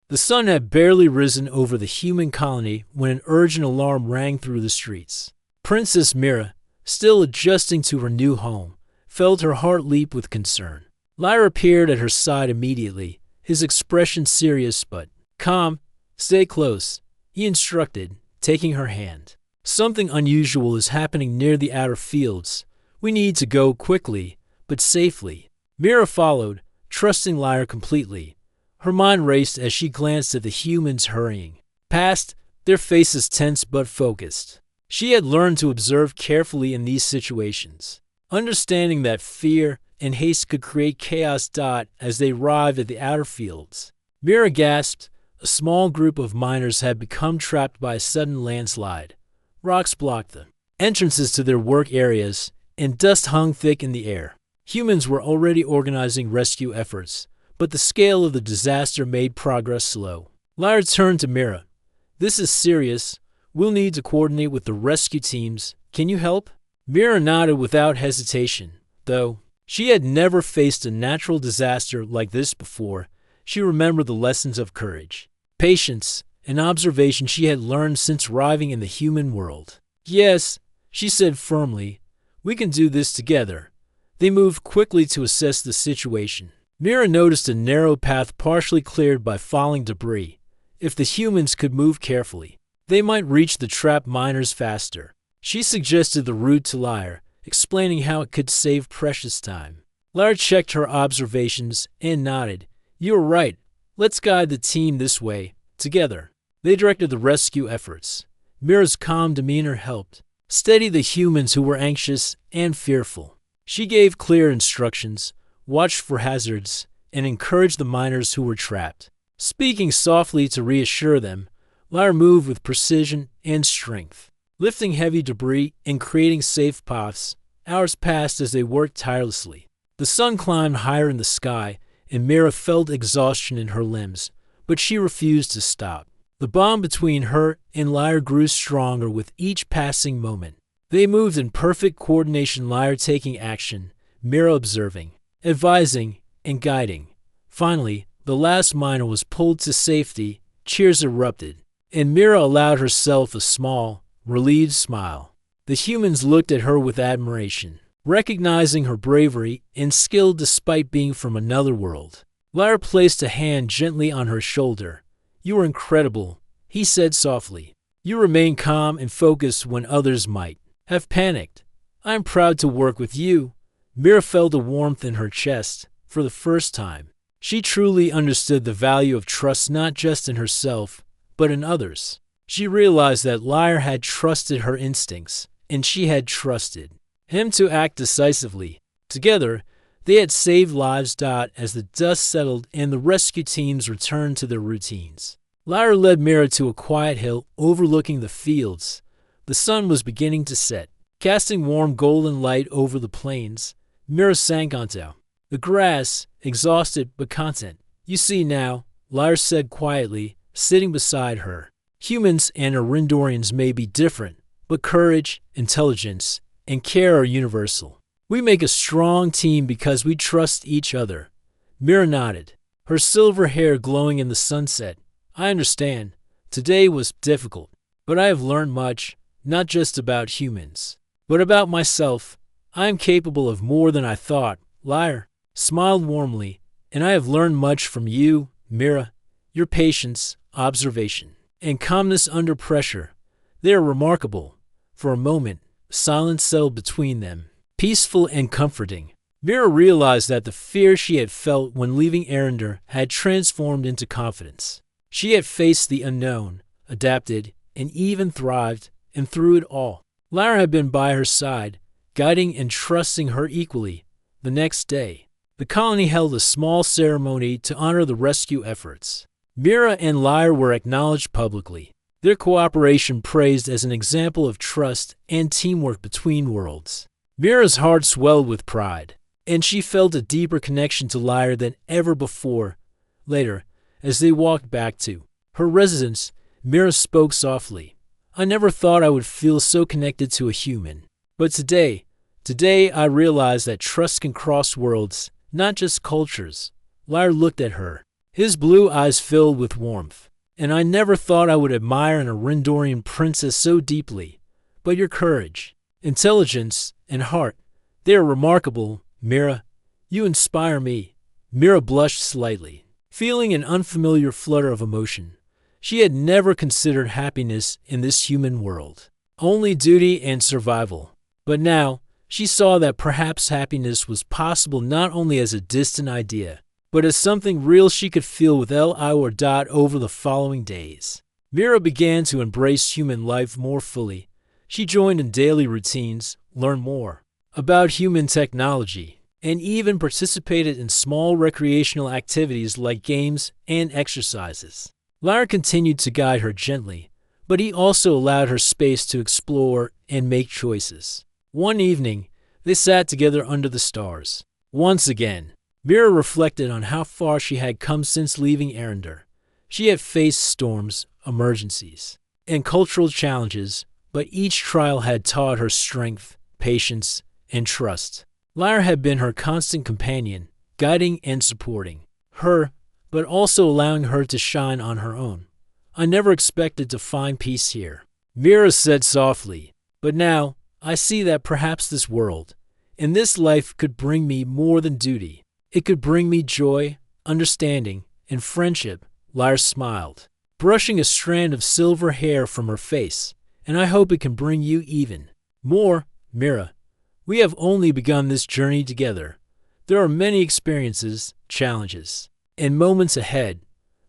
The sun had barely risen over the human colony when an urgent alarm rang through the streets. Princess Mira, still adjusting to her new home, felt her heart leap with concern. Lyra appeared at her side immediately, his expression serious but calm. "Stay close," he instructed, taking her hand. "Something unusual is happening near the outer fields. We need to go quickly, but safely." Mira followed, trusting Lyra completely. Her mind raced as she glanced at the humans hurrying past, their faces tense but focused. She had learned to observe carefully in these situations, understanding that fear and haste could create chaos. As they arrived at the outer fields, Mira gasped. A small group of miners had become trapped by a sudden landslide. Rocks blocked the entrances to their work areas, and dust hung thick in the air. Humans were already organizing rescue efforts, but the scale of the disaster made progress slow. Lyra turned to Mira. "This is serious. We'll need to coordinate with the rescue teams. Can you help?" Mira nodded without hesitation. Though she had never faced a natural disaster like this before, she remembered the lessons of courage, patience, and observation she had learned since arriving in the human world. "Yes," she said firmly, "we can do this together." They moved quickly to assess the situation. Mira noticed a narrow path partially cleared by falling debris. If the humans could move carefully, they might reach the trapped miners faster. She suggested the route to Lyra, explaining how it could save precious time. Lyra checked her observations and nodded. "You're right. Let's guide the team this way, together." They directed the rescue efforts. Mira's calm demeanor helped steady the humans who were anxious and fearful. She gave clear instructions, watched for hazards, and encouraged the miners who were trapped. Speaking softly to reassure them, Lyra moved with precision and strength, lifting heavy debris and creating safe paths. Hours passed as they worked tirelessly. The sun climbed higher in the sky, and Mira felt exhaustion in her limbs, but she refused to stop. The bond between her and Lyra grew stronger with each passing moment. They moved in perfect coordination, Lyra taking action, Mira observing, advising, and guiding. Finally, the last miner was pulled to safety, cheers erupted, and Mira allowed herself a small, relieved smile. The humans looked at her with admiration, recognizing her bravery and skill despite being from another world. Lyra placed a hand gently on her shoulder. "You are incredible," he said softly. "You remain calm and focused when others might have panicked. I am proud to work with you." Mira felt a warmth in her chest for the first time. She truly understood the value of trust not just in herself, but in others. She realized that Lyra had trusted her instincts, and she had trusted him to act decisively. Together, they had saved lives. As the dust settled and the rescue teams returned to their routines, Lyra led Mira to a quiet hill overlooking the fields. The sun was beginning to set, casting warm golden light over the plains. Mira sank onto the grass, exhausted but content. "You see now," Lyra said quietly, sitting beside her. "Humans and Arindorians may be different, but courage, intelligence, and care are universal. We make a strong team because we trust each other." Mira nodded, her silver hair glowing in the sunset. "I understand. Today was difficult, but I have learned much, not just about humans, but about myself. I am capable of more than I thought." Lyra smiled warmly. "And I have learned much from you, Mira. Your patience, observation, and calmness under pressure. They are remarkable." For a moment, silence settled between them, peaceful and comforting. Mira realized that the fear she had felt when leaving Arendar had transformed into confidence. She had faced the unknown, adapted, and even thrived, and through it all, Lyra had been by her side, guiding and trusting her equally. The next day, the colony held a small ceremony to honor the rescue efforts. Mira and Lyra were acknowledged publicly, their cooperation praised as an example of trust and teamwork between worlds. Mira's heart swelled with pride, and she felt a deeper connection to Lyra than ever before. Later, as they walked back to her residence, Mira spoke softly. "I never thought I would feel so connected to a human. But today I realize that trust can cross worlds, not just cultures." Lyra looked at her, His blue eyes filled with warmth. "And I never thought I would admire an Arendorian princess so deeply. But your courage, intelligence, and heart, they are remarkable, Mira. You inspire me." Mira blushed slightly, feeling an unfamiliar flutter of emotion. She had never considered happiness in this human world, only duty and survival. But now, she saw that perhaps happiness was possible not only as a distant idea, but as something real she could feel with Li over the following days. Mira began to embrace human life more fully. She joined in daily routines, learned more about human technology, and even participated in small recreational activities like games and exercises. Lyra continued to guide her gently, but he also allowed her space to explore and make choices. One evening, they sat together under the stars. Once again, Mira reflected on how far she had come since leaving Arendar. She had faced storms, emergencies, and cultural challenges, but each trial had taught her strength, patience, and trust. Lyra had been her constant companion, guiding and supporting her, but also allowing her to shine on her own. "I never expected to find peace here," Mira said softly, "but now I see that perhaps this world, and this life could bring me more than duty. It could bring me joy, understanding, and friendship." Lyra smiled, brushing a strand of silver hair from her face. "And I hope it can bring you even more, Mira. We have only begun this journey together. There are many experiences, challenges, and moments ahead,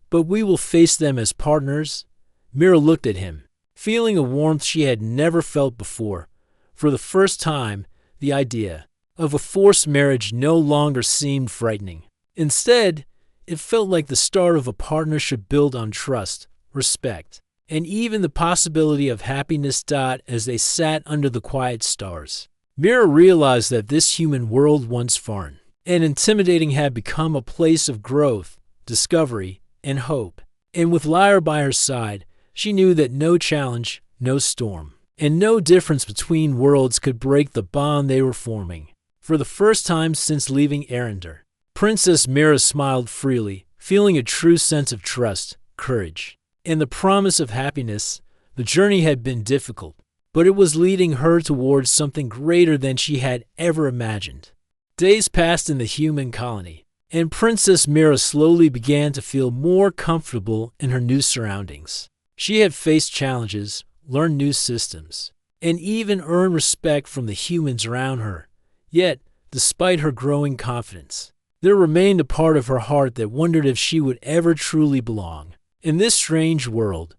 but we will face them as partners." Mira looked at him, feeling a warmth she had never felt before. For the first time, the idea of a forced marriage no longer seemed frightening. Instead, it felt like the start of a partnership built on trust, respect, and even the possibility of happiness. As they sat under the quiet stars, Mira realized that this human world, once foreign and intimidating, had become a place of growth, discovery, and hope. And with Lyra by her side, she knew that no challenge, no storm, and no difference between worlds could break the bond they were forming. For the first time since leaving Arendar, Princess Mira smiled freely, feeling a true sense of trust, courage, and the promise of happiness. The journey had been difficult, but it was leading her towards something greater than she had ever imagined. Days passed in the human colony, and Princess Mira slowly began to feel more comfortable in her new surroundings. She had faced challenges, learned new systems, and even earned respect from the humans around her. Yet, despite her growing confidence, there remained a part of her heart that wondered if she would ever truly belong. In this strange world,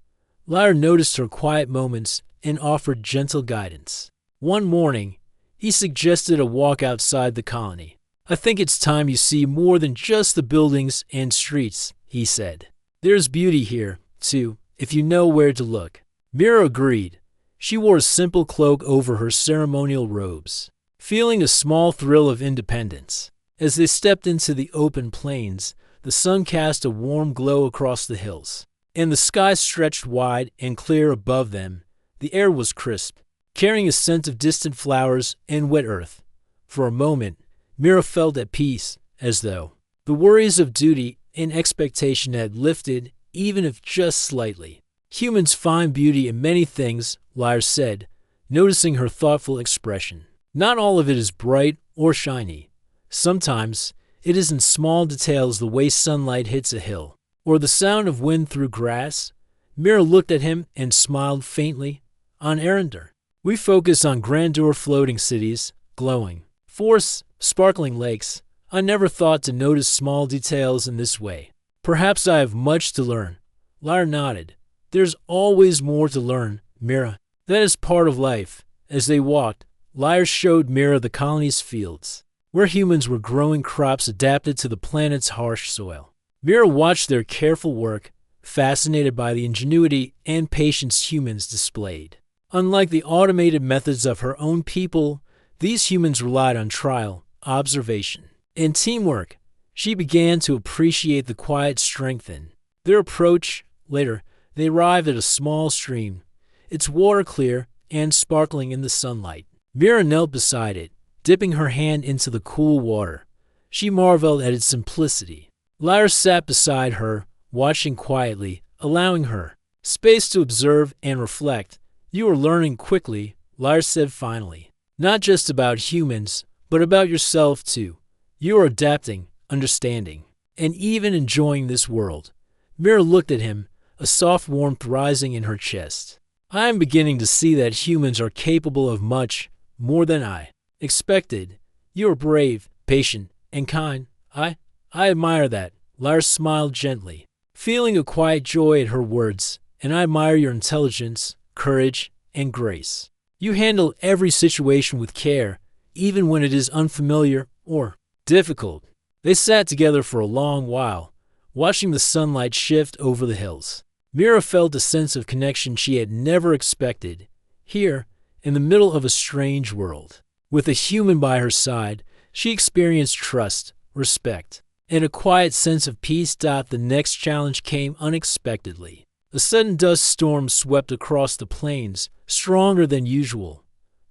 Lyra noticed her quiet moments and offered gentle guidance. One morning, he suggested a walk outside the colony. "I think it's time you see more than just the buildings and streets," he said. "There's beauty here, too, if you know where to look." Mira agreed. She wore a simple cloak over her ceremonial robes, feeling a small thrill of independence. As they stepped into the open plains, the sun cast a warm glow across the hills, and the sky stretched wide and clear above them. The air was crisp, carrying a scent of distant flowers and wet earth. For a moment, Mira felt at peace, as though the worries of duty and expectation had lifted, even if just slightly. "Humans find beauty in many things," Lyra said, noticing her thoughtful expression. "Not all of it is bright or shiny. Sometimes it is in small details, the way sunlight hits a hill, or the sound of wind through grass." Mira looked at him and smiled faintly. "On Arendar, we focus on grandeur, floating cities, glowing forests, sparkling lakes. I never thought to notice small details in this way." "Perhaps I have much to learn." Lyra nodded. "There's always more to learn, Mira. That is part of life." As they walked, Lyra showed Mira the colony's fields, where humans were growing crops adapted to the planet's harsh soil. Mira watched their careful work, fascinated by the ingenuity and patience humans displayed. Unlike the automated methods of her own people, these humans relied on trial, observation, and teamwork. She began to appreciate the quiet strength in their approach. Later, they arrived at a small stream, its water clear and sparkling in the sunlight. Mira knelt beside it, dipping her hand into the cool water. She marveled at its simplicity, Lyra sat beside her, watching quietly, allowing her space to observe and reflect. You are learning quickly, Lyra said finally. Not just about humans, but about yourself too. You are adapting, understanding, and even enjoying this world. Mira looked at him, a soft warmth rising in her chest. I am beginning to see that humans are capable of much more than I expected. You are brave, patient, and kind. I admire that. Lyra smiled gently, feeling a quiet joy at her words. And I admire your intelligence, courage, and grace. You handle every situation with care, even when it is unfamiliar or difficult. They sat together for a long while, watching the sunlight shift over the hills. Mira felt a sense of connection she had never expected. Here, in the middle of a strange world, with a human by her side, she experienced trust, respect, and a quiet sense of peace. The next challenge came unexpectedly. A sudden dust storm swept across the plains, stronger than usual.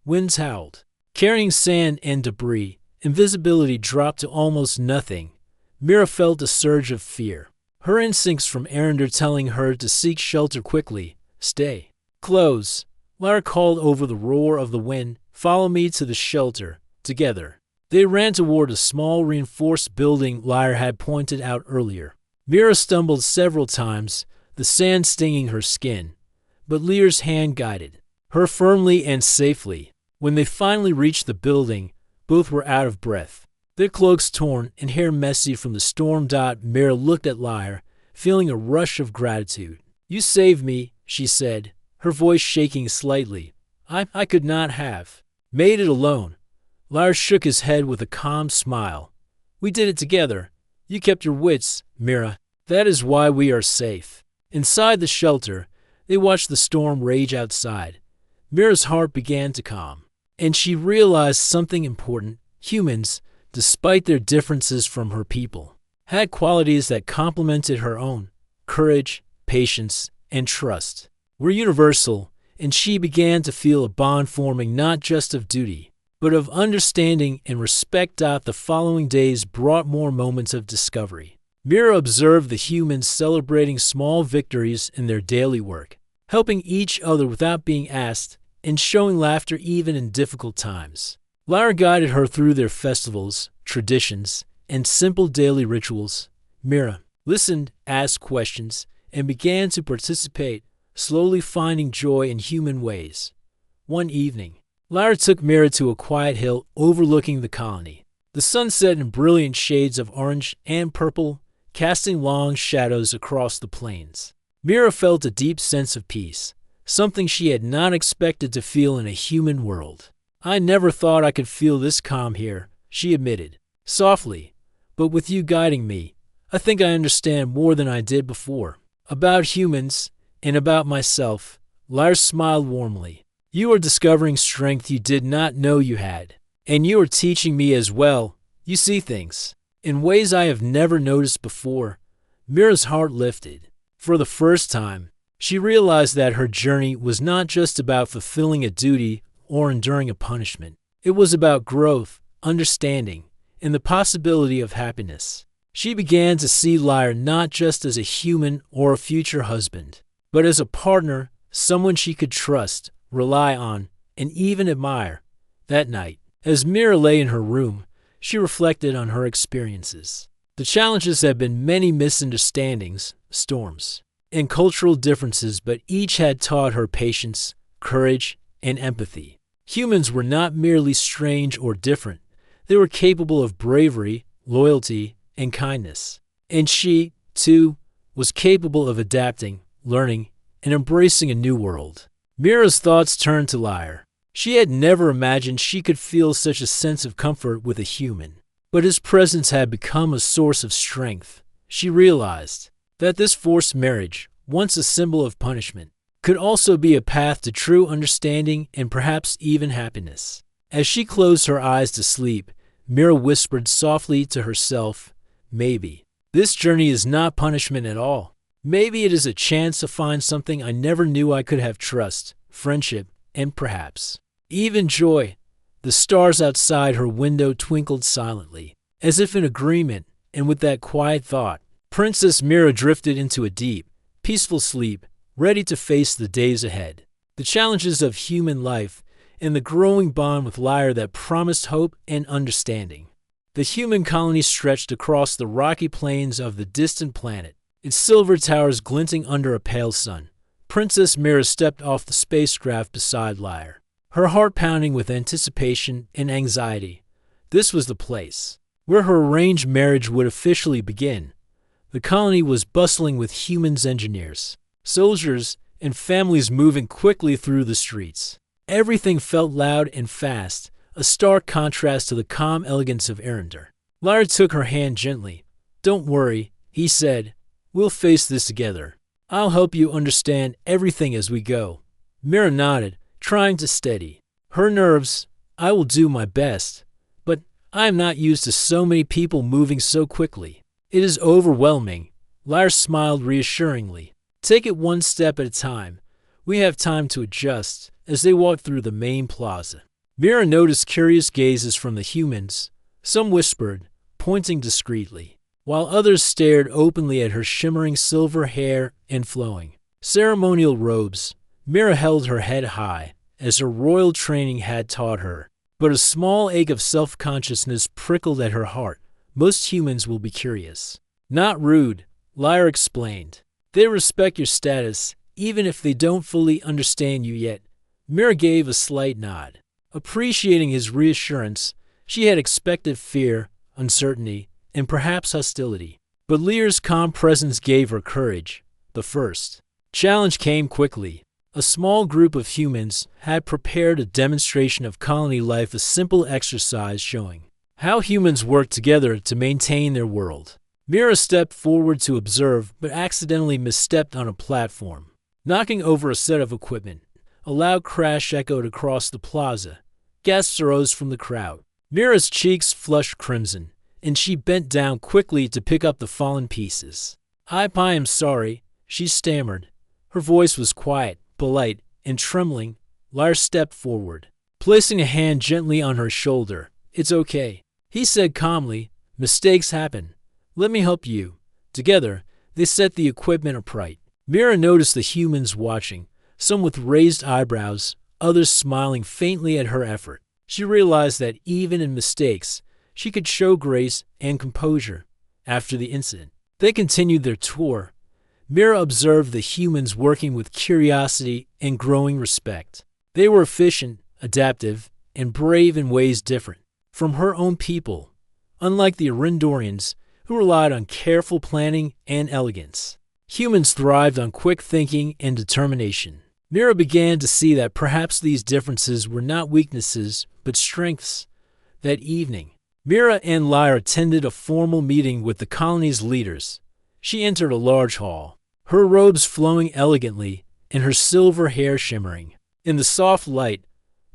Winds howled, carrying sand and debris. Invisibility dropped to almost nothing. Mira felt a surge of fear, her instincts from Arender telling her to seek shelter quickly. Stay close, Lyra called over the roar of the wind. Follow me to the shelter. Together, they ran toward a small reinforced building Lyra had pointed out earlier. Mira stumbled several times, the sand stinging her skin, but Lyra's hand guided her firmly and safely. When they finally reached the building, both were out of breath, their cloaks torn and hair messy from the storm. Mira looked at Lyra, feeling a rush of gratitude. You saved me, she said, her voice shaking slightly. I could not have made it alone. Lyra shook his head with a calm smile. We did it together. You kept your wits, Mira. That is why we are safe. Inside the shelter, they watched the storm rage outside. Mira's heart began to calm, and she realized something important. Humans, despite their differences from her people, had qualities that complemented her own. Courage, patience, and trust were universal, and she began to feel a bond forming not just of duty, but of understanding and respect. The following days brought more moments of discovery. Mira observed the humans celebrating small victories in their daily work, helping each other without being asked, and showing laughter even in difficult times. Lyra guided her through their festivals, traditions, and simple daily rituals. Mira listened, asked questions, and began to participate, slowly finding joy in human ways. One evening, Lyra took Mira to a quiet hill overlooking the colony. The sun set in brilliant shades of orange and purple, casting long shadows across the plains. Mira felt a deep sense of peace, something she had not expected to feel in a human world. I never thought I could feel this calm here, she admitted, softly. But with you guiding me, I think I understand more than I did before. About humans, and about myself. Lyra smiled warmly. You are discovering strength you did not know you had. And you are teaching me as well. You see things in ways I have never noticed before. Mira's heart lifted. For the first time, she realized that her journey was not just about fulfilling a duty or enduring a punishment. It was about growth, understanding, and the possibility of happiness. She began to see Lyra not just as a human or a future husband, but as a partner, someone she could trust, rely on, and even admire. That night, as Mira lay in her room, she reflected on her experiences. The challenges had been many misunderstandings, storms, and cultural differences, but each had taught her patience, courage, and empathy. Humans were not merely strange or different. They were capable of bravery, loyalty, and kindness. And she, too, was capable of adapting, learning, and embracing a new world. Mira's thoughts turned to Lyra. She had never imagined she could feel such a sense of comfort with a human. But his presence had become a source of strength. She realized that this forced marriage, once a symbol of punishment, could also be a path to true understanding and perhaps even happiness. As she closed her eyes to sleep, Mira whispered softly to herself, maybe this journey is not punishment at all. Maybe it is a chance to find something I never knew I could have: trust, friendship, and perhaps even joy. The stars outside her window twinkled silently, as if in agreement, And with that quiet thought, Princess Mira drifted into a deep, peaceful sleep, ready to face the days ahead, the challenges of human life, and the growing bond with Lyra that promised hope and understanding. The human colony stretched across the rocky plains of the distant planet, its silver towers glinting under a pale sun. Princess Mira stepped off the spacecraft beside Lyra, her heart pounding with anticipation and anxiety. This was the place where her arranged marriage would officially begin. The colony was bustling with humans, engineers, soldiers, and families moving quickly through the streets. Everything felt loud and fast, a stark contrast to the calm elegance of Arendar. Lyra took her hand gently. "Don't worry," he said. "We'll face this together. I'll help you understand everything as we go." Mira nodded, trying to steady her nerves. "I will do my best, but I am not used to so many people moving so quickly. It is overwhelming." Lyra smiled reassuringly. "Take it one step at a time. We have time to adjust." As they walked through the main plaza, Mira noticed curious gazes from the humans. Some whispered, pointing discreetly, while others stared openly at her shimmering silver hair and flowing ceremonial robes. Mira held her head high, as her royal training had taught her, but a small ache of self-consciousness prickled at her heart. Most humans will be curious, not rude, Lyra explained. They respect your status, even if they don't fully understand you yet. Mira gave a slight nod. Appreciating his reassurance, she had expected fear, uncertainty, and perhaps hostility. But Lyra's calm presence gave her courage. The first challenge came quickly. A small group of humans had prepared a demonstration of colony life, a simple exercise showing how humans work together to maintain their world. Mira stepped forward to observe, but accidentally misstepped on a platform, knocking over a set of equipment. A loud crash echoed across the plaza. Gasps arose from the crowd. Mira's cheeks flushed crimson, and she bent down quickly to pick up the fallen pieces. I am sorry," she stammered. Her voice was quiet, polite, and trembling. Lyra stepped forward, placing a hand gently on her shoulder. "It's okay," he said calmly. "Mistakes happen. Let me help you." Together, they set the equipment upright. Mira noticed the humans watching, some with raised eyebrows, others smiling faintly at her effort. She realized that even in mistakes, she could show grace and composure. After the incident, they continued their tour. Mira observed the humans working with curiosity and growing respect. They were efficient, adaptive, and brave in ways different from her own people, unlike the Arendarians, who relied on careful planning and elegance. Humans thrived on quick thinking and determination. Mira began to see that perhaps these differences were not weaknesses, but strengths. That evening, Mira and Lyra attended a formal meeting with the colony's leaders. She entered a large hall, her robes flowing elegantly and her silver hair shimmering. In the soft light,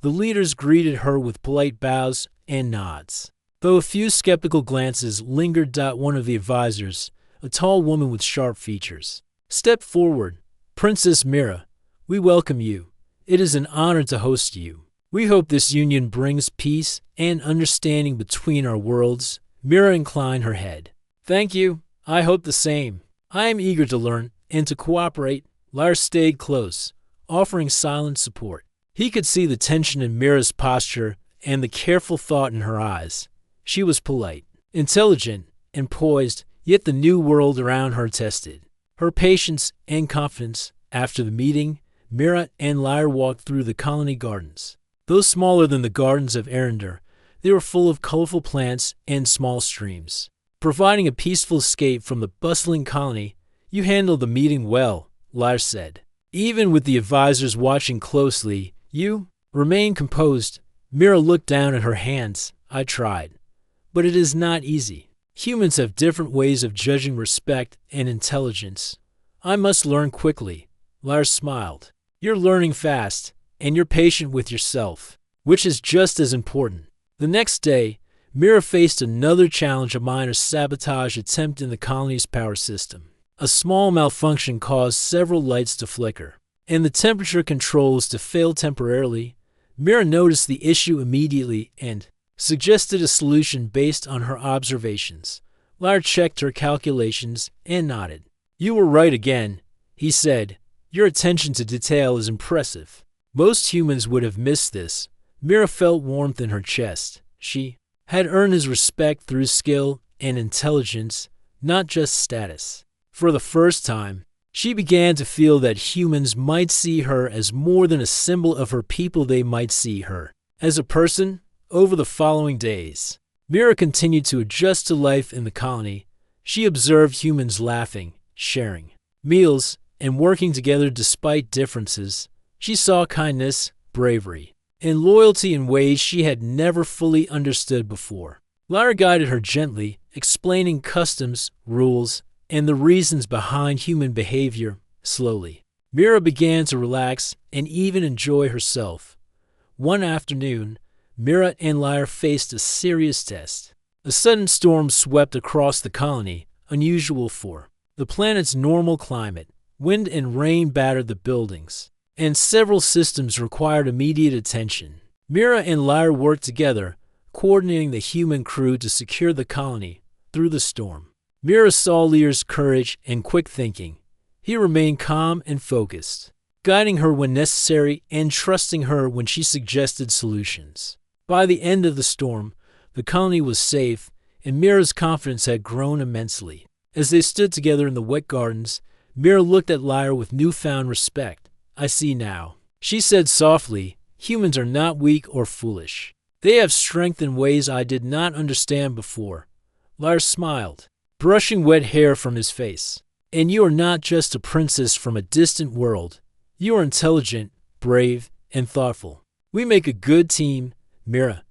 the leaders greeted her with polite bows and nods, though a few skeptical glances lingered. One of the advisors, a tall woman with sharp features, stepped forward. "Princess Mira, we welcome you. It is an honor to host you. We hope this union brings peace and understanding between our worlds." Mira inclined her head. "Thank you. I hope the same. I am eager to learn and to cooperate." Lyra stayed close, offering silent support. He could see the tension in Mira's posture and the careful thought in her eyes. She was polite, intelligent, and poised, yet the new world around her tested her patience and confidence. After the meeting, Mira and Lyra walked through the colony gardens. Though smaller than the gardens of Arendar, they were full of colorful plants and small streams, providing a peaceful escape from the bustling colony. "You handled the meeting well," Lyra said. "Even with the advisors watching closely, you remain composed." Mira looked down at her hands. "I tried, but it is not easy. Humans have different ways of judging respect and intelligence. I must learn quickly." Lyra smiled. "You're learning fast, and you're patient with yourself, which is just as important." The next day, Mira faced another challenge, a minor sabotage attempt in the colony's power system. A small malfunction caused several lights to flicker, and the temperature controls to fail temporarily. Mira noticed the issue immediately and suggested a solution based on her observations. Lyra checked her calculations and nodded. "You were right again," he said. "Your attention to detail is impressive." Most humans would have missed this. Mira felt warmth in her chest. She had earned his respect through skill and intelligence, not just status. For the first time, she began to feel that humans might see her as more than a symbol of her people. They might see her as a person. Over the following days, Mira continued to adjust to life in the colony. She observed humans laughing, sharing meals, and working together despite differences. She saw kindness, bravery, and loyalty in ways she had never fully understood before. Lyra guided her gently, explaining customs, rules, and the reasons behind human behavior. Slowly, Mira began to relax and even enjoy herself. One afternoon, Mira and Lyra faced a serious test. A sudden storm swept across the colony, unusual for the planet's normal climate. Wind and rain battered the buildings, and several systems required immediate attention. Mira and Lyra worked together, coordinating the human crew to secure the colony through the storm. Mira saw Lyra's courage and quick thinking. He remained calm and focused, guiding her when necessary and trusting her when she suggested solutions. By the end of the storm, the colony was safe, and Mira's confidence had grown immensely. As they stood together in the wet gardens, Mira looked at Lyra with newfound respect. "I see now," she said softly. "Humans are not weak or foolish. They have strength in ways I did not understand before." Lyra smiled, brushing wet hair from his face. "And you are not just a princess from a distant world. You are intelligent, brave, and thoughtful. We make a good team, Mira."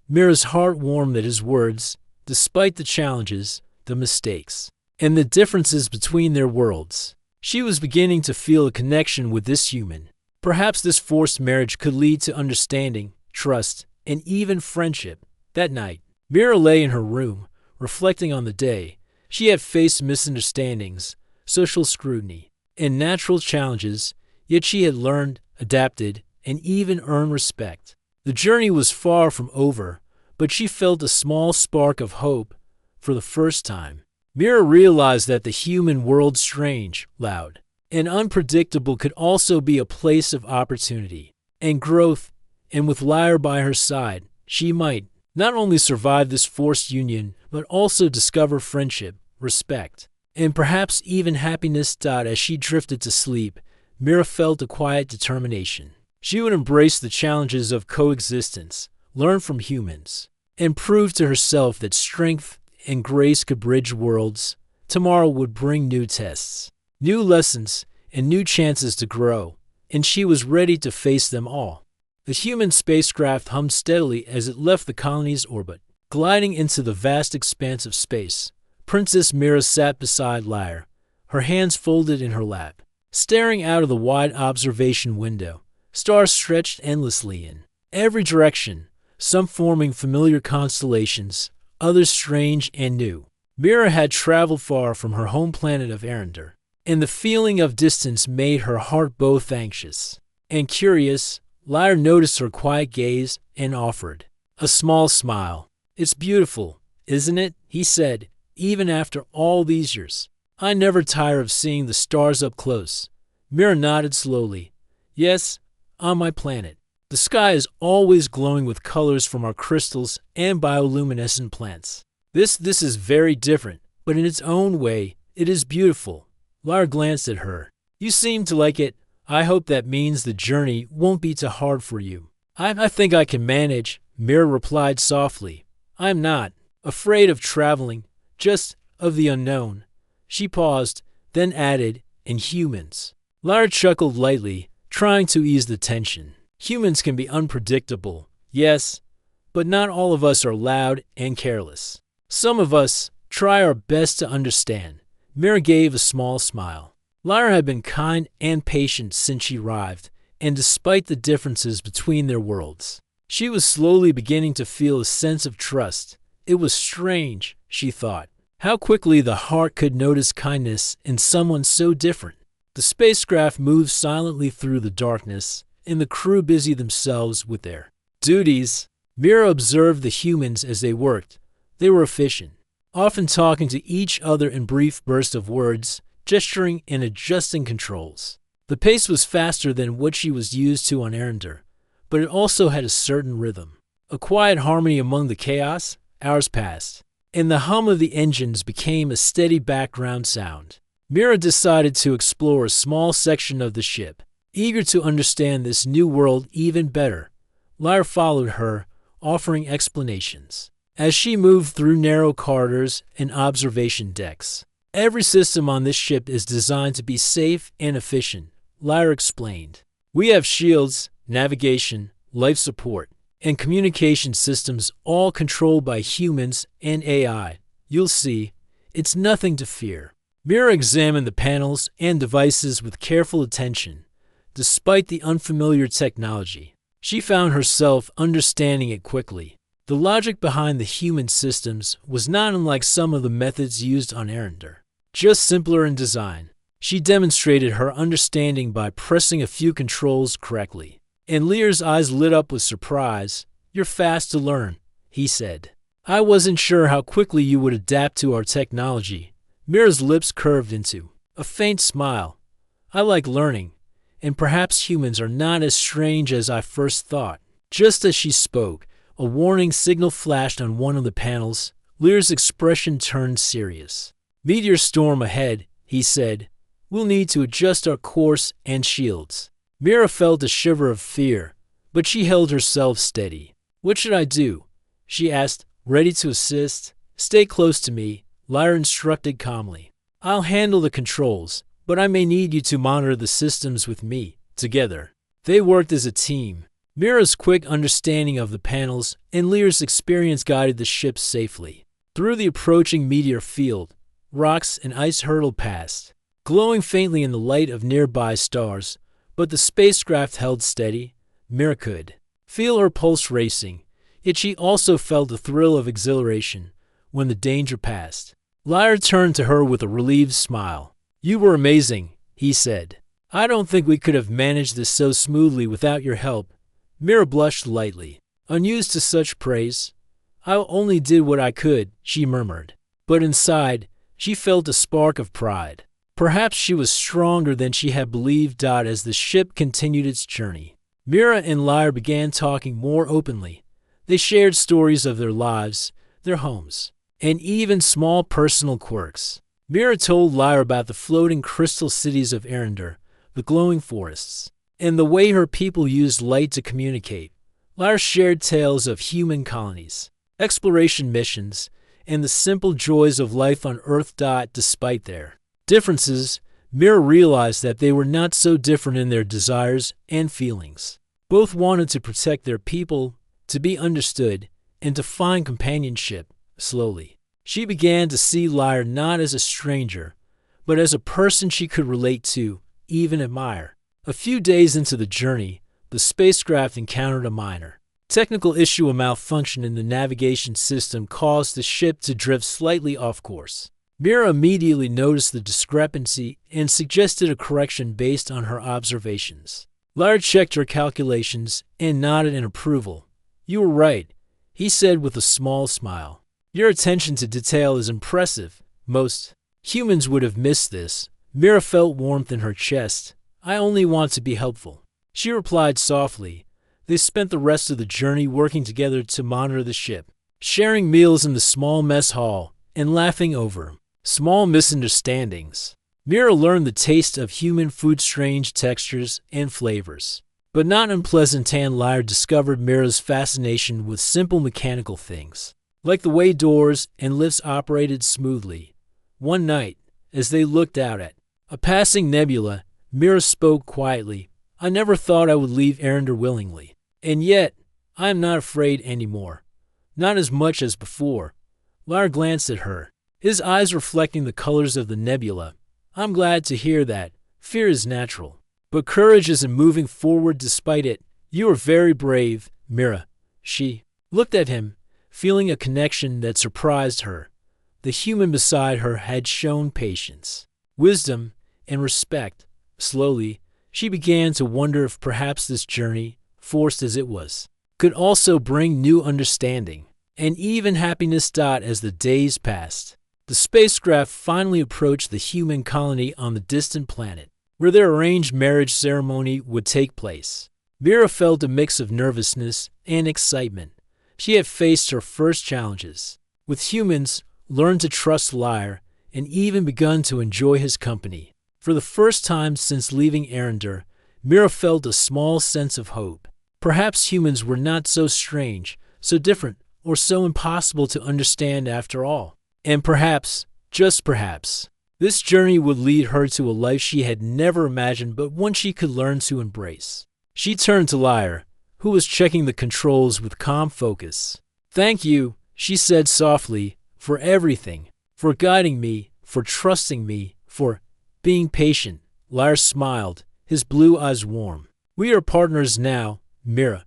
Mira's heart warmed at his words, despite the challenges, the mistakes, and the differences between their worlds. She was beginning to feel a connection with this human. Perhaps this forced marriage could lead to understanding, trust, and even friendship. That night, Mira lay in her room, reflecting on the day. She had faced misunderstandings, social scrutiny, and natural challenges, yet she had learned, adapted, and even earned respect. The journey was far from over, but she felt a small spark of hope for the first time. Mira realized that the human world, strange, loud, and unpredictable, could also be a place of opportunity and growth, and with Lyra by her side, she might not only survive this forced union, but also discover friendship, respect, and perhaps even happiness. As she drifted to sleep, Mira felt a quiet determination. She would embrace the challenges of coexistence, learn from humans, and prove to herself that strength and grace could bridge worlds. Tomorrow would bring new tests, new lessons, and new chances to grow, and she was ready to face them all. The human spacecraft hummed steadily as it left the colony's orbit, gliding into the vast expanse of space. Princess Mira sat beside Lyra, her hands folded in her lap, staring out of the wide observation window. Stars stretched endlessly in every direction, some forming familiar constellations, others strange and new. Mira had traveled far from her home planet of Arendar, and the feeling of distance made her heart both anxious and curious. Lyra noticed her quiet gaze and offered a small smile. "It's beautiful, isn't it?" he said. "Even after all these years, I never tire of seeing the stars up close." Mira nodded slowly. "Yes, on my planet, the sky is always glowing with colors from our crystals and bioluminescent plants. This is very different, but in its own way, it is beautiful." Lyra glanced at her. "You seem to like it. I hope that means the journey won't be too hard for you." I think I can manage," Mira replied softly. "I'm not afraid of traveling, just of the unknown." She paused, then added, "and humans." Lyra chuckled lightly, trying to ease the tension. "Humans can be unpredictable, yes, but not all of us are loud and careless. Some of us try our best to understand." Mira gave a small smile. Lyra had been kind and patient since she arrived, and despite the differences between their worlds, she was slowly beginning to feel a sense of trust. It was strange, she thought, how quickly the heart could notice kindness in someone so different. The spacecraft moved silently through the darkness, and the crew busied themselves with their duties. Mira observed the humans as they worked. They were efficient, often talking to each other in brief bursts of words, gesturing and adjusting controls. The pace was faster than what she was used to on Arendar, but it also had a certain rhythm. A quiet harmony among the chaos. Hours passed, and the hum of the engines became a steady background sound. Mira decided to explore a small section of the ship. Eager to understand this new world even better, Lyra followed her, offering explanations. As she moved through narrow corridors and observation decks, every system on this ship is designed to be safe and efficient, Lyra explained. We have shields, navigation, life support, and communication systems all controlled by humans and AI. You'll see, it's nothing to fear. Mira examined the panels and devices with careful attention. Despite the unfamiliar technology, she found herself understanding it quickly. The logic behind the human systems was not unlike some of the methods used on Arendar, just simpler in design. She demonstrated her understanding by pressing a few controls correctly, and Lear's eyes lit up with surprise. You're fast to learn, he said. I wasn't sure how quickly you would adapt to our technology. Mira's lips curved into a faint smile. I like learning, and perhaps humans are not as strange as I first thought. Just as she spoke, a warning signal flashed on one of the panels. Lear's expression turned serious. Meteor storm ahead, he said. We'll need to adjust our course and shields. Mira felt a shiver of fear, but she held herself steady. What should I do? She asked, ready to assist. Stay close to me, Lyra instructed calmly. I'll handle the controls, but I may need you to monitor the systems with me. Together, they worked as a team. Mira's quick understanding of the panels and Lear's experience guided the ship safely. Through the approaching meteor field, rocks and ice hurtled past, glowing faintly in the light of nearby stars, but the spacecraft held steady. Mira could feel her pulse racing, yet she also felt a thrill of exhilaration when the danger passed. Lyra turned to her with a relieved smile. You were amazing, he said. I don't think we could have managed this so smoothly without your help. Mira blushed lightly, unused to such praise. I only did what I could, she murmured. But inside, she felt a spark of pride. Perhaps she was stronger than she had believed. As the ship continued its journey, Mira and Lyra began talking more openly. They shared stories of their lives, their homes, and even small personal quirks. Mira told Lyra about the floating crystal cities of Arendar, the glowing forests, and the way her people used light to communicate. Lyra shared tales of human colonies, exploration missions, and the simple joys of life on Earth. Despite their differences, Mira realized that they were not so different in their desires and feelings. Both wanted to protect their people, to be understood, and to find companionship. Slowly, she began to see Lyra not as a stranger, but as a person she could relate to, even admire. A few days into the journey, the spacecraft encountered a minor technical issue. A malfunction in the navigation system caused the ship to drift slightly off course. Mira immediately noticed the discrepancy and suggested a correction based on her observations. Lyra checked her calculations and nodded in approval. You were right, he said with a small smile. Your attention to detail is impressive. Most humans would have missed this. Mira felt warmth in her chest. I only want to be helpful, she replied softly. They spent the rest of the journey working together to monitor the ship, sharing meals in the small mess hall and laughing over small misunderstandings. Mira learned the taste of human food, strange textures and flavors, but not unpleasant. Lyra discovered Mira's fascination with simple mechanical things, like the way doors and lifts operated smoothly. One night, as they looked out at a passing nebula, Mira spoke quietly. I never thought I would leave Arendar willingly, and yet I am not afraid anymore. Not as much as before. Lyra glanced at her, his eyes reflecting the colors of the nebula. I'm glad to hear that. Fear is natural, but courage is in moving forward despite it. You are very brave, Mira. She looked at him, feeling a connection that surprised her. The human beside her had shown patience, wisdom, and respect. Slowly, she began to wonder if perhaps this journey, forced as it was, could also bring new understanding and even happiness. As the days passed, the spacecraft finally approached the human colony on the distant planet, where their arranged marriage ceremony would take place. Mira felt a mix of nervousness and excitement. She had faced her first challenges with humans, learned to trust Lyre, and even begun to enjoy his company. For the first time since leaving Arendar, Mira felt a small sense of hope. Perhaps humans were not so strange, so different, or so impossible to understand after all. And perhaps, just perhaps, this journey would lead her to a life she had never imagined, but one she could learn to embrace. She turned to Lyre, who was checking the controls with calm focus. "Thank you," she said softly, "for everything, for guiding me, for trusting me, for being patient." Lyre smiled, his blue eyes warm. "We are partners now, Mira.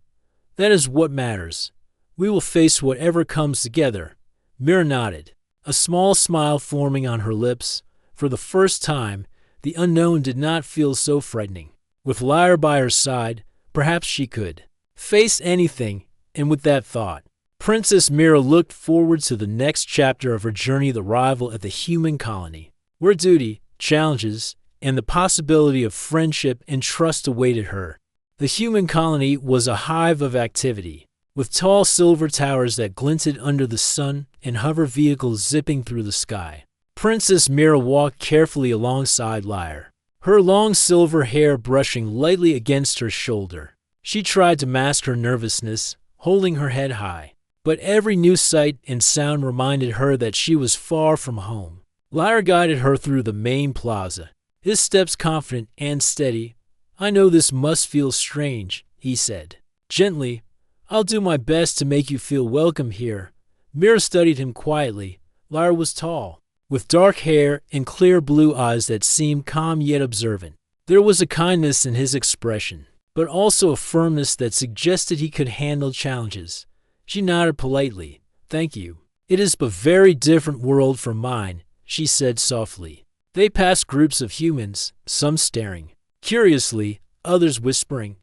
That is what matters. We will face whatever comes together." Mira nodded, a small smile forming on her lips. For the first time, the unknown did not feel so frightening. With Lyre by her side, perhaps she could face anything, and with that thought, Princess Mira looked forward to the next chapter of her journey, the arrival at the human colony, where duty, challenges, and the possibility of friendship and trust awaited her. The human colony was a hive of activity, with tall silver towers that glinted under the sun and hover vehicles zipping through the sky. Princess Mira walked carefully alongside Lyre, her long silver hair brushing lightly against her shoulder. She tried to mask her nervousness, holding her head high, but every new sight and sound reminded her that she was far from home. Lyre guided her through the main plaza, his steps confident and steady. "I know this must feel strange," he said gently. "I'll do my best to make you feel welcome here." Mira studied him quietly. Lyre was tall, with dark hair and clear blue eyes that seemed calm yet observant. There was a kindness in his expression, but also a firmness that suggested he could handle challenges. She nodded politely. "Thank you. It is a very different world from mine," she said softly. They passed groups of humans, some staring curiously, others whispering.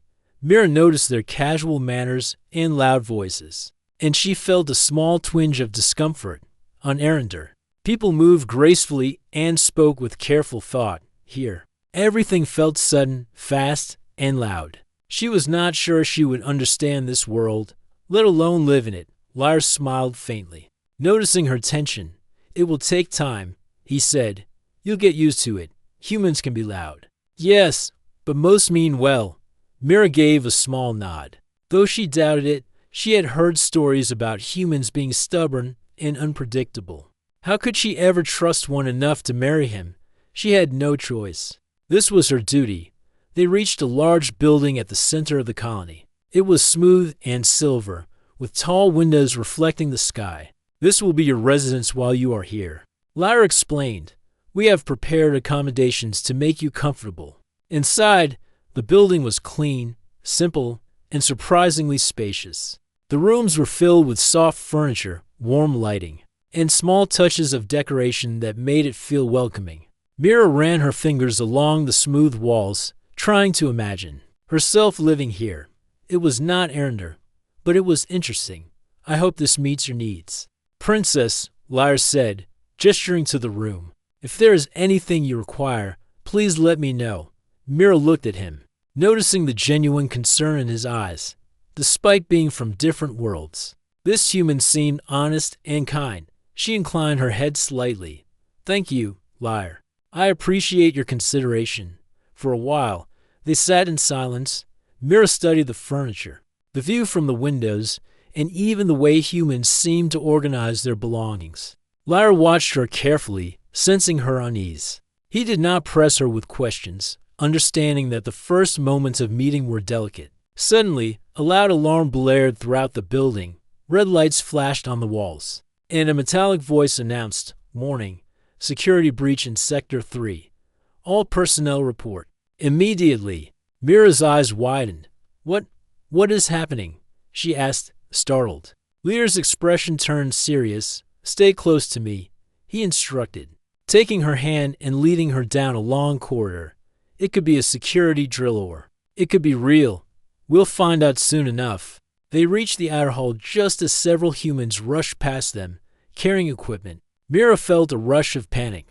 Mira noticed their casual manners and loud voices, and she felt a small twinge of discomfort. On Arendar, people moved gracefully and spoke with careful thought. Here, everything felt sudden, fast, and loud. She was not sure she would understand this world, let alone live in it. Lyre smiled faintly, noticing her tension. "It will take time," he said. "You'll get used to it. Humans can be loud." "Yes, but most mean well." Mira gave a small nod. Though she doubted it, she had heard stories about humans being stubborn and unpredictable. How could she ever trust one enough to marry him? She had no choice. This was her duty. They reached a large building at the center of the colony. It was smooth and silver, with tall windows reflecting the sky. "This will be your residence while you are here," Lyra explained. "We have prepared accommodations to make you comfortable." Inside, the building was clean, simple, and surprisingly spacious. The rooms were filled with soft furniture, warm lighting, and small touches of decoration that made it feel welcoming. Mira ran her fingers along the smooth walls, trying to imagine herself living here. It was not Arendar, but it was interesting. "I hope this meets your needs." "Princess," Lyra said, gesturing to the room, "if there is anything you require, please let me know." Mira looked at him, noticing the genuine concern in his eyes. Despite being from different worlds, this human seemed honest and kind. She inclined her head slightly. "Thank you, Lyre. I appreciate your consideration." For a while, they sat in silence. Mira studied the furniture, the view from the windows, and even the way humans seemed to organize their belongings. Lyra watched her carefully, sensing her unease. He did not press her with questions, understanding that the first moments of meeting were delicate. Suddenly, a loud alarm blared throughout the building. Red lights flashed on the walls, and a metallic voice announced, "Warning, security breach in Sector 3. All personnel report." Immediately, Mira's eyes widened. What is happening?" she asked, startled. Lear's expression turned serious. "Stay close to me," he instructed, taking her hand and leading her down a long corridor. "It could be a security drill or it could be real. We'll find out soon enough." They reached the outer hall just as several humans rushed past them, carrying equipment. Mira felt a rush of panic.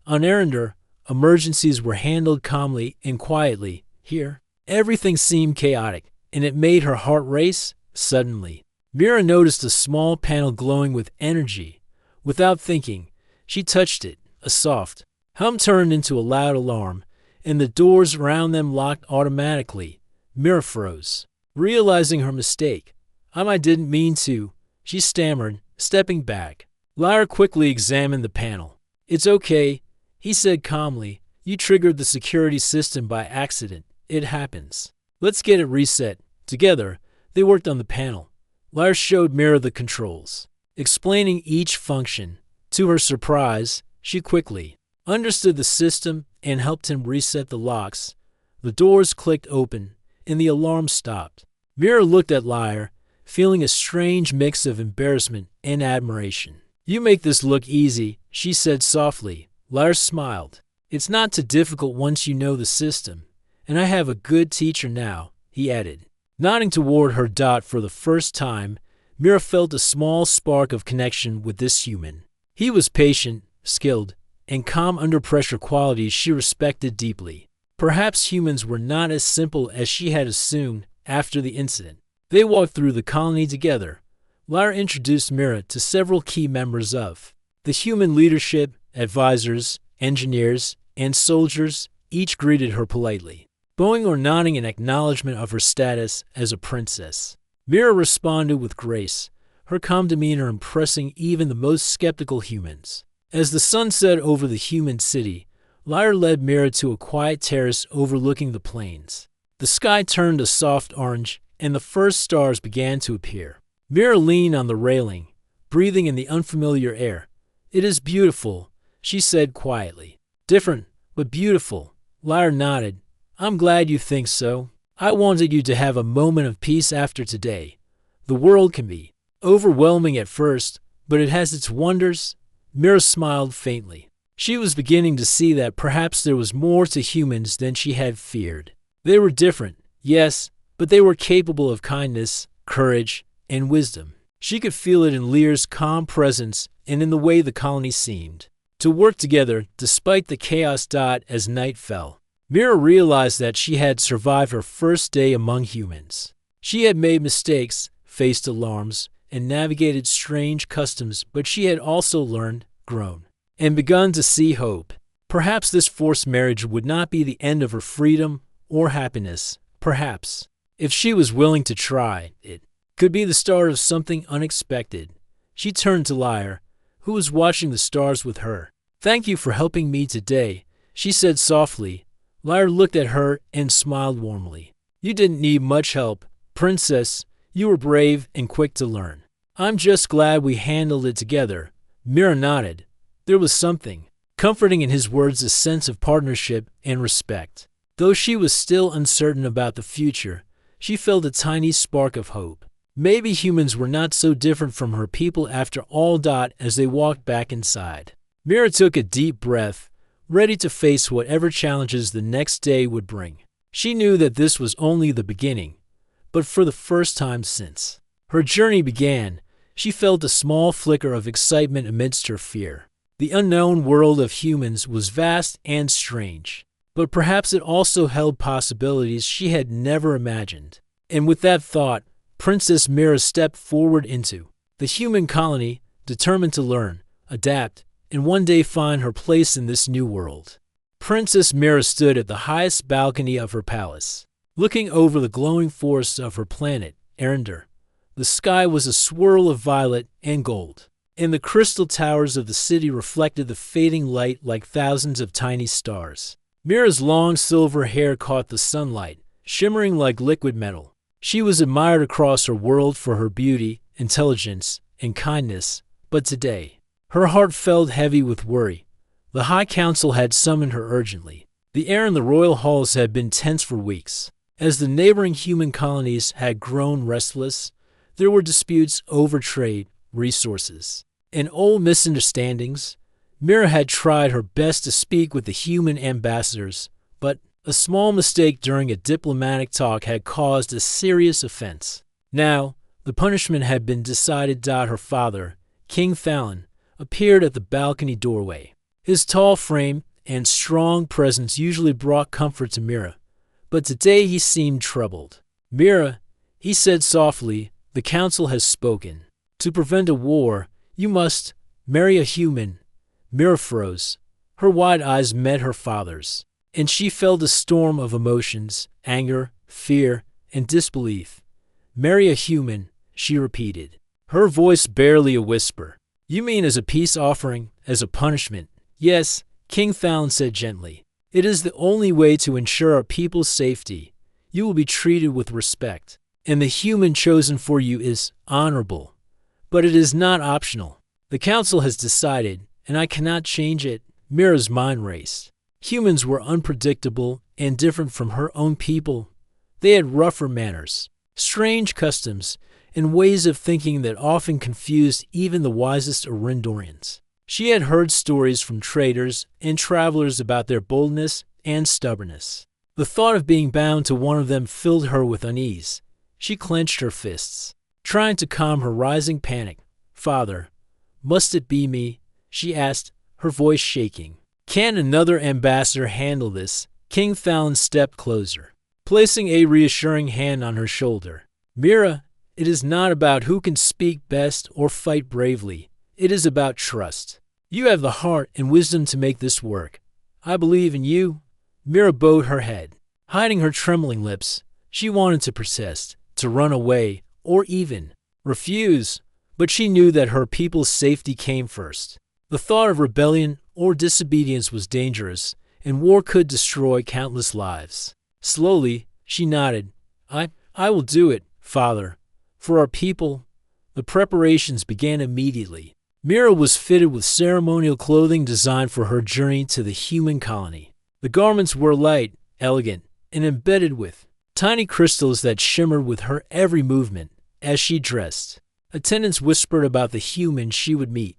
On Arendar, emergencies were handled calmly and quietly. Here, everything seemed chaotic, and it made her heart race. Suddenly, Mira noticed a small panel glowing with energy. Without thinking, she touched it. A soft hum turned into a loud alarm, and the doors around them locked automatically. Mira froze, realizing her mistake. I didn't mean to," she stammered, stepping back. Lyra quickly examined the panel. "It's okay," he said calmly. "You triggered the security system by accident. It happens. Let's get it reset." Together, they worked on the panel. Lyra showed Mira the controls, explaining each function. To her surprise, she quickly understood the system and helped him reset the locks. The doors clicked open, and the alarm stopped. Mira looked at Lyra, feeling a strange mix of embarrassment and admiration. "You make this look easy," she said softly. Lyra smiled. "It's not too difficult once you know the system, and I have a good teacher now," he added. Nodding toward her dot for the first time, Mira felt a small spark of connection with this human. He was patient, skilled, and calm under pressure, qualities she respected deeply. Perhaps humans were not as simple as she had assumed. After the incident, they walked through the colony together. Lyra introduced Mira to several key members of the human leadership, advisors, engineers, and soldiers. Each greeted her politely, bowing or nodding in acknowledgement of her status as a princess. Mira responded with grace, her calm demeanor impressing even the most skeptical humans. As the sun set over the human city, Lyra led Mira to a quiet terrace overlooking the plains. The sky turned a soft orange, and the first stars began to appear. Mira leaned on the railing, breathing in the unfamiliar air. "It is beautiful," she said quietly. "Different, but beautiful." Lyra nodded. "I'm glad you think so. I wanted you to have a moment of peace after today. The world can be overwhelming at first, but it has its wonders." Mira smiled faintly. She was beginning to see that perhaps there was more to humans than she had feared. They were different, yes, but they were capable of kindness, courage, and wisdom. She could feel it in Lear's calm presence and in the way the colony seemed to work together despite the chaos. As night fell, Mira realized that she had survived her first day among humans. She had made mistakes, faced alarms, and navigated strange customs, but she had also learned, grown, and begun to see hope. Perhaps this forced marriage would not be the end of her freedom or happiness. Perhaps, if she was willing to try, it could be the start of something unexpected. She turned to Lyra, who was watching the stars with her. "Thank you for helping me today," she said softly. Lyra looked at her and smiled warmly. "You didn't need much help, Princess. You were brave and quick to learn. I'm just glad we handled it together." Mira nodded. There was something comforting in his words, a sense of partnership and respect. Though she was still uncertain about the future, she felt a tiny spark of hope. Maybe humans were not so different from her people after all. As they walked back inside, Mira took a deep breath, ready to face whatever challenges the next day would bring. She knew that this was only the beginning, but for the first time since her journey began, she felt a small flicker of excitement amidst her fear. The unknown world of humans was vast and strange, but perhaps it also held possibilities she had never imagined. And with that thought, Princess Mira stepped forward into the human colony, determined to learn, adapt, and one day find her place in this new world. Princess Mira stood at the highest balcony of her palace, looking over the glowing forests of her planet, Arendar. The sky was a swirl of violet and gold, and the crystal towers of the city reflected the fading light like thousands of tiny stars. Mira's long silver hair caught the sunlight, shimmering like liquid metal. She was admired across her world for her beauty, intelligence, and kindness, but today, her heart felt heavy with worry. The High Council had summoned her urgently. The air in the royal halls had been tense for weeks. As the neighboring human colonies had grown restless, there were disputes over trade, resources, and old misunderstandings. Mira had tried her best to speak with the human ambassadors, but a small mistake during a diplomatic talk had caused a serious offense. Now, The punishment had been decided. Her father, King Fallon, appeared at the balcony doorway. His tall frame and strong presence usually brought comfort to Mira, but today he seemed troubled. "Mira," he said softly, "the council has spoken. To prevent a war, you must marry a human." Mira froze. Her wide eyes met her father's, and she felt a storm of emotions, anger, fear, and disbelief. "Marry a human," she repeated, her voice barely a whisper. "You mean as a peace offering, as a punishment?" "Yes," King Fallon said gently. "It is the only way to ensure our people's safety. You will be treated with respect, and the human chosen for you is honorable. But it is not optional. The council has decided, and I cannot change it." Mira's mind raced. Humans were unpredictable and different from her own people. They had rougher manners, strange customs, and ways of thinking that often confused even the wisest Arendorians. She had heard stories from traders and travelers about their boldness and stubbornness. The thought of being bound to one of them filled her with unease. She clenched her fists, trying to calm her rising panic. "Father, must it be me?" she asked, her voice shaking. "Can another ambassador handle this?" King Fallon stepped closer, placing a reassuring hand on her shoulder. "Mira, it is not about who can speak best or fight bravely. It is about trust. You have the heart and wisdom to make this work. I believe in you." Mira bowed her head, hiding her trembling lips. She wanted to persist, to run away, or even refuse, but she knew that her people's safety came first. The thought of rebellion or disobedience was dangerous, and war could destroy countless lives. Slowly, she nodded. I will do it, Father. For our people." The preparations began immediately. Mira was fitted with ceremonial clothing designed for her journey to the human colony. The garments were light, elegant, and embedded with tiny crystals that shimmered with her every movement. As she dressed, attendants whispered about the human she would meet.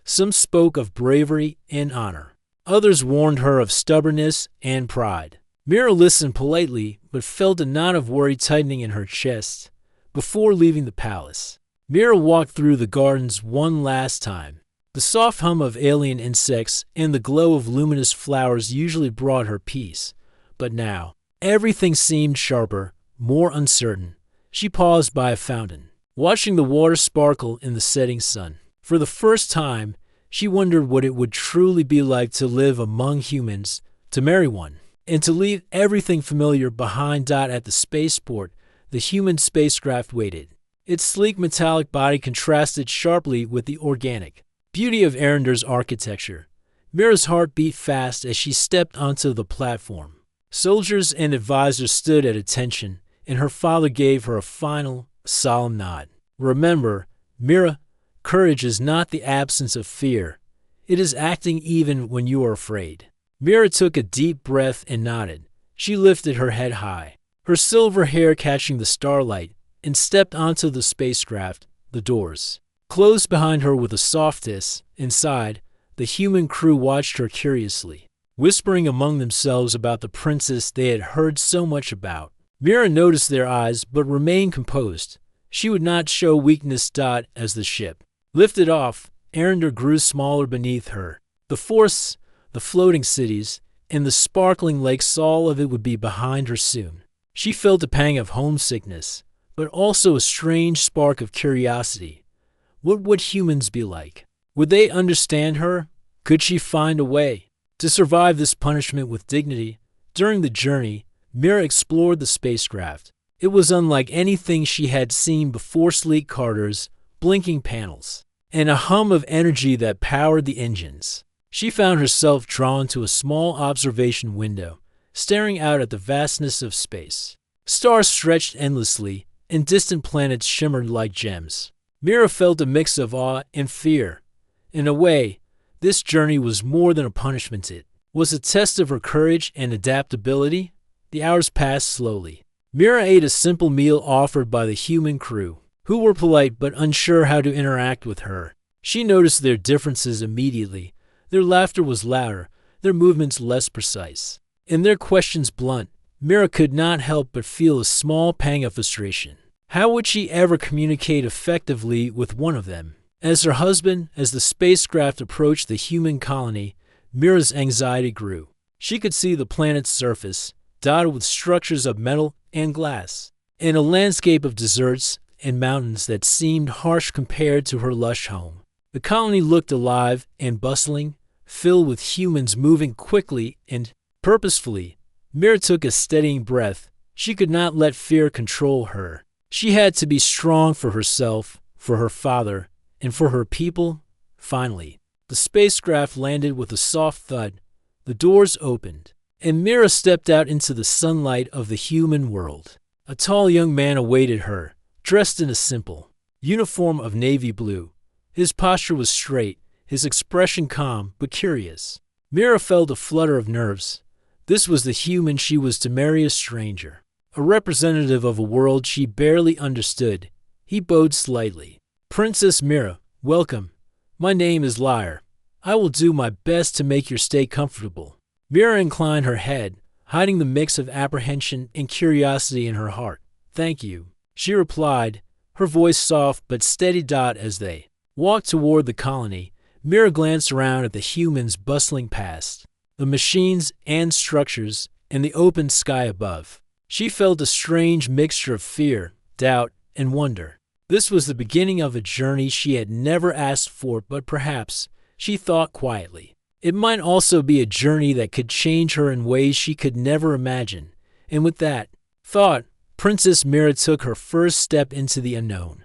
Some spoke of bravery and honor. Others warned her of stubbornness and pride. Mira listened politely, but felt a knot of worry tightening in her chest. Before leaving the palace, Mira walked through the gardens one last time. The soft hum of alien insects and the glow of luminous flowers usually brought her peace. But now, everything seemed sharper, more uncertain. She paused by a fountain, watching the water sparkle in the setting sun. For the first time, she wondered what it would truly be like to live among humans, to marry one, and to leave everything familiar behind. At the spaceport, the human spacecraft waited. Its sleek metallic body contrasted sharply with the organic beauty of Arendor's architecture. Mira's heart beat fast as she stepped onto the platform. Soldiers and advisors stood at attention, and her father gave her a final, solemn nod. "Remember, Mira, courage is not the absence of fear. It is acting even when you are afraid." Mira took a deep breath and nodded. She lifted her head high, her silver hair catching the starlight, and stepped onto the spacecraft. The doors closed behind her with a soft hiss. Inside, the human crew watched her curiously, whispering among themselves about the princess they had heard so much about. Mira noticed their eyes but remained composed. She would not show weakness. As the ship lifted off, Arendor grew smaller beneath her. The forests, the floating cities, and the sparkling lakes, all of it would be behind her soon. She felt a pang of homesickness, but also a strange spark of curiosity. What would humans be like? Would they understand her? Could she find a way to survive this punishment with dignity? During the journey, Mira explored the spacecraft. It was unlike anything she had seen before. Sleek corridors, blinking panels, and a hum of energy that powered the engines. She found herself drawn to a small observation window, staring out at the vastness of space. Stars stretched endlessly, and distant planets shimmered like gems. Mira felt a mix of awe and fear. In a way, this journey was more than a punishment. It was a test of her courage and adaptability. The hours passed slowly. Mira ate a simple meal offered by the human crew, who were polite but unsure how to interact with her. She noticed their differences immediately. Their laughter was louder, their movements less precise, and their questions blunt. Mira could not help but feel a small pang of frustration. How would she ever communicate effectively with one of them? As the spacecraft approached the human colony, Mira's anxiety grew. She could see the planet's surface, dotted with structures of metal and glass, and a landscape of deserts and mountains that seemed harsh compared to her lush home. The colony looked alive and bustling, filled with humans moving quickly and purposefully. Mira took a steadying breath. She could not let fear control her. She had to be strong for herself, for her father, and for her people. Finally, the spacecraft landed with a soft thud. The doors opened, and Mira stepped out into the sunlight of the human world. A tall young man awaited her, dressed in a simple uniform of navy blue. His posture was straight, his expression calm but curious. Mira felt a flutter of nerves. This was the human she was to marry, a stranger, a representative of a world she barely understood. He bowed slightly. "Princess Mira, welcome. My name is Lyre. I will do my best to make your stay comfortable." Mira inclined her head, hiding the mix of apprehension and curiosity in her heart. "Thank you," she replied, her voice soft but steady. As they walked toward the colony, Mira glanced around at the humans bustling past, the machines and structures, and the open sky above. She felt a strange mixture of fear, doubt, and wonder. This was the beginning of a journey she had never asked for, but perhaps, she thought quietly, it might also be a journey that could change her in ways she could never imagine. And with that thought, Princess Mira took her first step into the unknown.